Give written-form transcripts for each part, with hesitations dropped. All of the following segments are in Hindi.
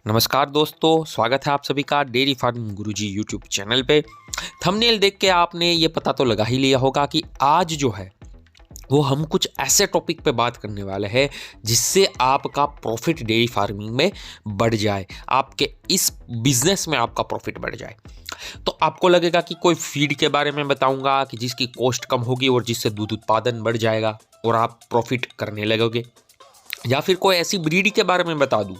नमस्कार दोस्तों, स्वागत है आप सभी का डेयरी फार्मिंग गुरुजी यूट्यूब चैनल पे। थंबनेल देख के आपने ये पता तो लगा ही लिया होगा कि आज जो है वो हम कुछ ऐसे टॉपिक पे बात करने वाले हैं जिससे आपका प्रॉफिट डेयरी फार्मिंग में बढ़ जाए, आपके इस बिजनेस में आपका प्रॉफिट बढ़ जाए। तो आपको लगेगा कि कोई फीड के बारे में बताऊंगा कि जिसकी कॉस्ट कम होगी और जिससे दूध उत्पादन बढ़ जाएगा और आप प्रॉफिट करने लगोगे, या फिर कोई ऐसी ब्रीड के बारे में बता दूं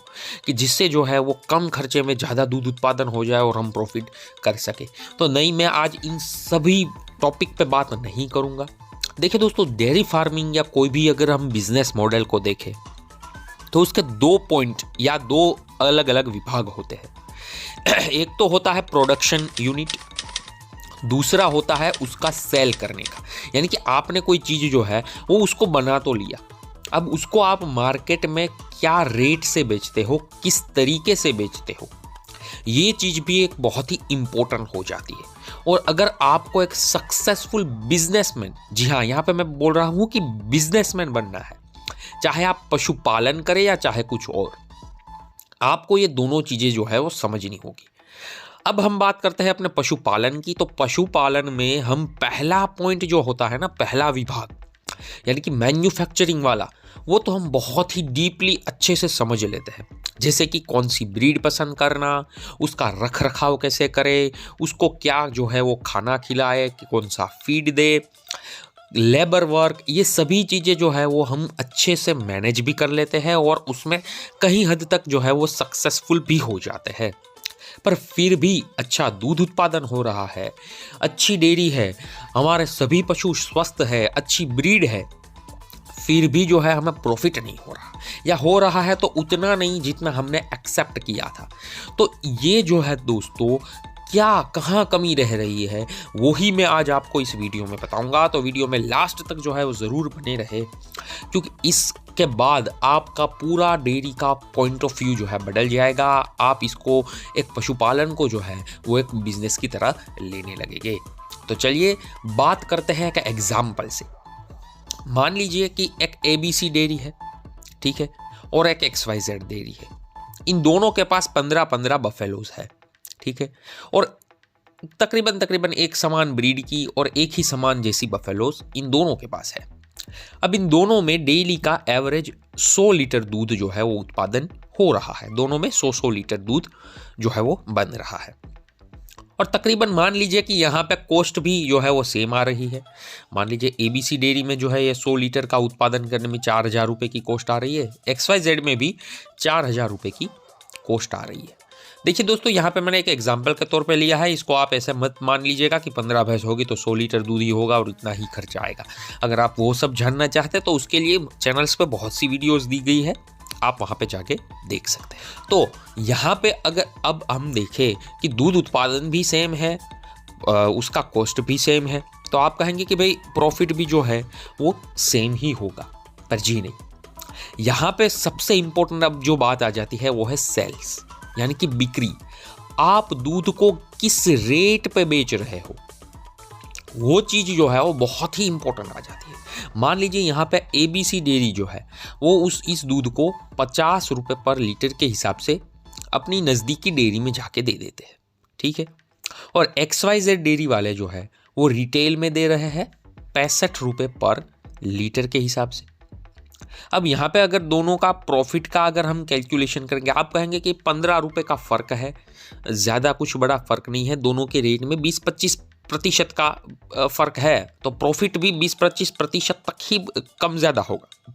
कि जिससे जो है वो कम खर्चे में ज़्यादा दूध उत्पादन हो जाए और हम प्रॉफिट कर सके। तो नहीं, मैं आज इन सभी टॉपिक पे बात नहीं करूंगा। देखिए दोस्तों, डेयरी फार्मिंग या कोई भी अगर हम बिजनेस मॉडल को देखें तो उसके दो पॉइंट या दो अलग अलग विभाग होते हैं। एक तो होता है प्रोडक्शन यूनिट, दूसरा होता है उसका सेल करने का। यानी कि आपने कोई चीज़ जो है वो उसको बना तो लिया, अब उसको आप मार्केट में क्या रेट से बेचते हो, किस तरीके से बेचते हो, ये चीज़ भी एक बहुत ही इम्पोर्टेंट हो जाती है। और अगर आपको एक सक्सेसफुल बिजनेसमैन, जी हाँ, यहाँ पे मैं बोल रहा हूँ कि बिजनेसमैन बनना है, चाहे आप पशुपालन करें या चाहे कुछ और, आपको ये दोनों चीज़ें जो है वो समझनी होगी। अब हम बात करते हैं अपने पशुपालन की। तो पशुपालन में हम पहला पॉइंट जो होता है ना, पहला विभाग यानी कि मैन्युफैक्चरिंग वाला, वो तो हम बहुत ही डीपली अच्छे से समझ लेते हैं। जैसे कि कौन सी ब्रीड पसंद करना, उसका रख रखाव कैसे करे, उसको क्या जो है वो खाना खिलाए, कि कौन सा फीड दे, लेबर वर्क, ये सभी चीज़ें जो है वो हम अच्छे से मैनेज भी कर लेते हैं और उसमें कहीं हद तक जो है वो सक्सेसफुल भी हो जाते हैं। पर फिर भी अच्छा दूध उत्पादन हो रहा है, अच्छी डेयरी है, हमारे सभी पशु स्वस्थ है, अच्छी ब्रीड है, फिर भी जो है हमें प्रॉफिट नहीं हो रहा, या हो रहा है तो उतना नहीं जितना हमने एक्सेप्ट किया था। तो ये जो है दोस्तों, क्या कहाँ कमी रह रही है, वही मैं आज आपको इस वीडियो में बताऊंगा। तो वीडियो में लास्ट तक जो है वो ज़रूर बने रहे, क्योंकि इसके बाद आपका पूरा डेयरी का पॉइंट ऑफ व्यू जो है बदल जाएगा। आप इसको, एक पशुपालन को जो है वो एक बिजनेस की तरह लेने लगेंगे। तो चलिए बात करते हैं एक एग्जाम्पल से। मान लीजिए कि एक ABC डेयरी है, ठीक है, और एक XYZ डेयरी है। इन दोनों के पास 15-15 बफेलोज है, ठीक है, और तकरीबन एक समान ब्रीड की और एक ही समान जैसी बफेलोज इन दोनों के पास है। अब इन दोनों में डेली का एवरेज 100 लीटर दूध जो है वो उत्पादन हो रहा है। दोनों में 100 लीटर दूध जो है वो बन रहा है। और तकरीबन मान लीजिए कि यहाँ पे कॉस्ट भी जो है वो सेम आ रही है। मान लीजिए ABC डेयरी में जो है ये 100 लीटर का उत्पादन करने में 4,000 रुपये की कॉस्ट आ रही है, XYZ में भी 4,000 रुपये की कॉस्ट आ रही है। देखिए दोस्तों, यहाँ पे मैंने एक एग्जाम्पल के तौर पे लिया है, इसको आप ऐसे मत मान लीजिएगा कि 15 भैंस होगी तो 100 लीटर दूध ही होगा और इतना ही खर्चा आएगा। अगर आप वो सब जानना चाहते हैं तो उसके लिए चैनल्स पे बहुत सी वीडियोस दी गई है, आप वहाँ पे जाके देख सकते हैं। तो यहाँ पे अगर अब हम देखें कि दूध उत्पादन भी सेम है, उसका कॉस्ट भी सेम है, तो आप कहेंगे कि भाई प्रॉफिट भी जो है वो सेम ही होगा। पर जी नहीं, यहाँ पे सबसे इम्पोर्टेंट अब जो बात आ जाती है वो है सेल्स, यानी कि बिक्री। आप दूध को किस रेट पे बेच रहे हो, वो चीज़ जो है वो बहुत ही इंपॉर्टेंट आ जाती है। मान लीजिए यहाँ पे ABC डेयरी जो है वो इस दूध को 50 रुपये पर लीटर के हिसाब से अपनी नज़दीकी डेयरी में जाके दे देते हैं, ठीक है, और XYZ डेयरी वाले जो है वो रिटेल में दे रहे हैं 65 रुपये पर लीटर के हिसाब से। अब यहाँ पे अगर दोनों का प्रॉफिट का अगर हम कैलकुलेशन करेंगे, आप कहेंगे कि 15 रुपये का फ़र्क है, ज़्यादा कुछ बड़ा फ़र्क नहीं है, दोनों के रेट में 20-25% का फ़र्क है, तो प्रॉफिट भी 20-25% तक ही कम ज़्यादा होगा।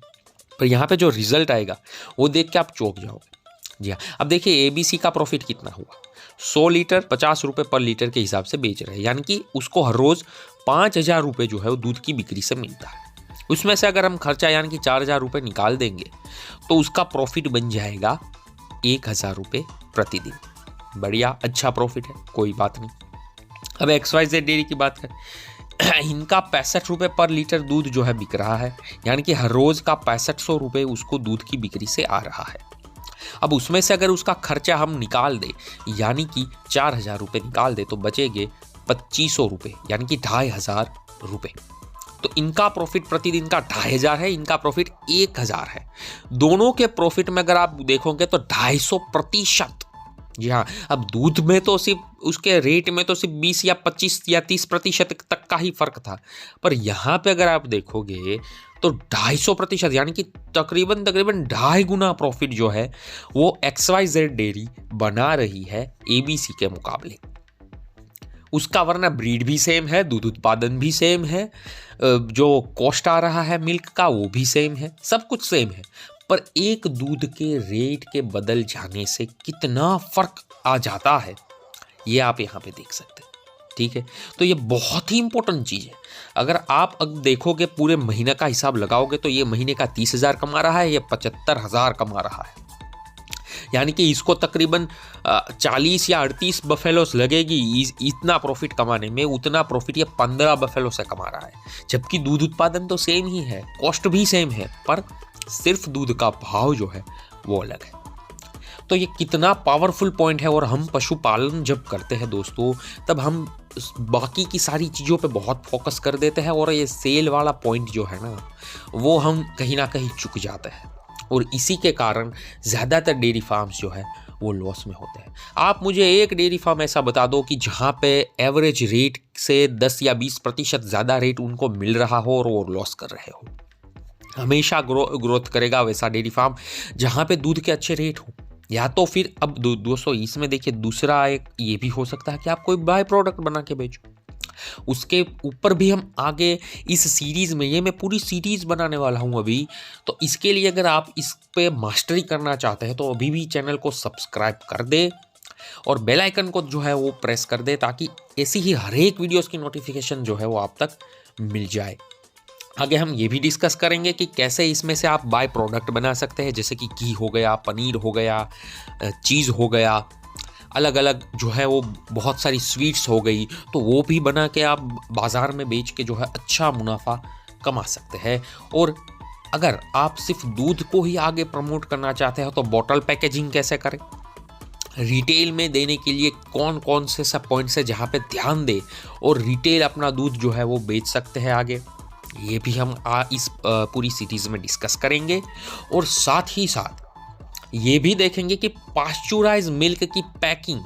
पर यहाँ पे जो रिजल्ट आएगा वो देख के आप चौंक जाओगे। जी हाँ, अब देखिए ABC का प्रॉफिट कितना हुआ, 100 लीटर 50 रुपये पर लीटर के हिसाब से बेच रहे हैं, यानी कि उसको हर रोज़ 5,000 रुपये जो है वो दूध की बिक्री से मिलता है। उसमें से अगर हम खर्चा यानी कि 4,000 रुपये निकाल देंगे तो उसका प्रॉफिट बन जाएगा 1,000 रुपये प्रतिदिन। बढ़िया, अच्छा प्रॉफिट है, कोई बात नहीं। अब XYZ डेयरी की बात करें, इनका 65 रुपये पर लीटर दूध जो है बिक रहा है, यानी कि हर रोज़ का 6500 रुपये उसको दूध की बिक्री से आ रहा है। अब उसमें से अगर उसका खर्चा हम निकाल दें, यानी कि 4,000 रुपये निकाल दे, तो बचेंगे 2,500 रुपये, यानी कि 2,500 रुपये। तो इनका प्रॉफिट प्रतिदिन का 2500 है, इनका प्रॉफिट 1000 है। दोनों के प्रॉफिट में अगर आप देखोगे तो 250%। जी हाँ, अब दूध में तो सिर्फ उसके रेट में तो सिर्फ 20 या 25 या 30% तक का ही फर्क था, पर यहाँ पे अगर आप देखोगे तो 250%, यानी कि तकरीबन 2.5 गुना प्रॉफिट जो है वो XYZ डेयरी बना रही है ABC के मुकाबले। उसका वरना ब्रीड भी सेम है, दूध उत्पादन भी सेम है, जो कॉस्ट आ रहा है मिल्क का वो भी सेम है, सब कुछ सेम है, पर एक दूध के रेट के बदल जाने से कितना फर्क आ जाता है ये आप यहाँ पे देख सकते हैं। ठीक है, तो ये बहुत ही इंपॉर्टेंट चीज़ है। अगर आप अब देखोगे पूरे महीने का हिसाब लगाओगे तो ये महीने का 30,000 कमा रहा है, ये 75,000 कमा रहा है, यानी कि इसको तकरीबन 40 या 38 बफेलोस लगेगी इतना प्रॉफिट कमाने में, उतना प्रॉफिट ये 15 बफेलो से कमा रहा है। जबकि दूध उत्पादन तो सेम ही है, कॉस्ट भी सेम है, पर सिर्फ दूध का भाव जो है वो अलग है। तो ये कितना पावरफुल पॉइंट है। और हम पशुपालन जब करते हैं दोस्तों, तब हम बाकी की सारी चीज़ों पे बहुत फोकस कर देते हैं, और ये सेल वाला पॉइंट जो है ना वो हम कहीं ना कहीं चूक जाते हैं, और इसी के कारण ज़्यादातर डेयरी फार्म्स जो है वो लॉस में होते हैं। आप मुझे एक डेयरी फार्म ऐसा बता दो कि जहाँ पे एवरेज रेट से 10 या 20% ज़्यादा रेट उनको मिल रहा हो और वो लॉस कर रहे हो। हमेशा ग्रोथ करेगा वैसा डेयरी फार्म जहाँ पे दूध के अच्छे रेट हो, या तो फिर अब दोस्तों इसमें देखिए दूसरा एक ये भी हो सकता है कि आप कोई बाय प्रोडक्ट बना के बेचो। उसके ऊपर भी हम आगे इस सीरीज़ में, ये मैं पूरी सीरीज़ बनाने वाला हूँ अभी, तो इसके लिए अगर आप इस पे मास्टरी करना चाहते हैं तो अभी भी चैनल को सब्सक्राइब कर दे और बेल आइकन को जो है वो प्रेस कर दे, ताकि ऐसी ही हर एक वीडियोस की नोटिफिकेशन जो है वो आप तक मिल जाए। आगे हम ये भी डिस्कस करेंगे कि कैसे इसमें से आप बाय प्रोडक्ट बना सकते हैं, जैसे कि घी हो गया, पनीर हो गया, चीज़ हो गया, अलग अलग जो है वो बहुत सारी स्वीट्स हो गई, तो वो भी बना के आप बाज़ार में बेच के जो है अच्छा मुनाफा कमा सकते हैं। और अगर आप सिर्फ दूध को ही आगे प्रमोट करना चाहते हो तो बॉटल पैकेजिंग कैसे करें, रिटेल में देने के लिए कौन कौन से सब पॉइंट्स है जहाँ पे ध्यान दे और रिटेल अपना दूध जो है वो बेच सकते हैं आगे, ये भी हम इस पूरी सीरीज़ में डिस्कस करेंगे। और साथ ही साथ ये भी देखेंगे कि पास्चुराइज मिल्क की पैकिंग,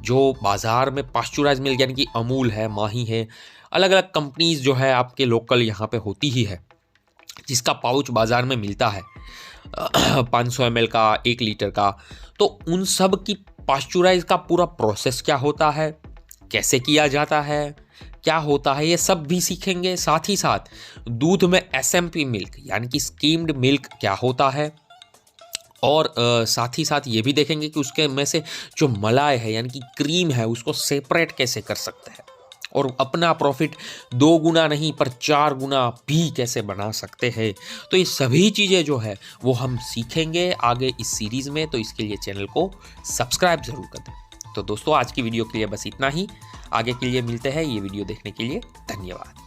जो बाज़ार में पास्चुराइज मिल्क यानी कि अमूल है, माही है, अलग अलग कंपनीज जो है आपके लोकल यहाँ पे होती ही है, जिसका पाउच बाज़ार में मिलता है 500 ml का, 1 लीटर का, तो उन सब की पास्चुराइज का पूरा प्रोसेस क्या होता है, कैसे किया जाता है, क्या होता है, ये सब भी सीखेंगे। साथ ही साथ दूध में SMP मिल्क यानी कि स्कीम्ड मिल्क क्या होता है, और साथ ही साथ ये भी देखेंगे कि उसके में से जो मलाई है यानी कि क्रीम है उसको सेपरेट कैसे कर सकते हैं, और अपना प्रॉफिट 2 गुना नहीं पर 4 गुना भी कैसे बना सकते हैं। तो ये सभी चीज़ें जो है वो हम सीखेंगे आगे इस सीरीज़ में, तो इसके लिए चैनल को सब्सक्राइब ज़रूर कर दें। तो दोस्तों आज की वीडियो के लिए बस इतना ही, आगे के लिए मिलते हैं। ये वीडियो देखने के लिए धन्यवाद।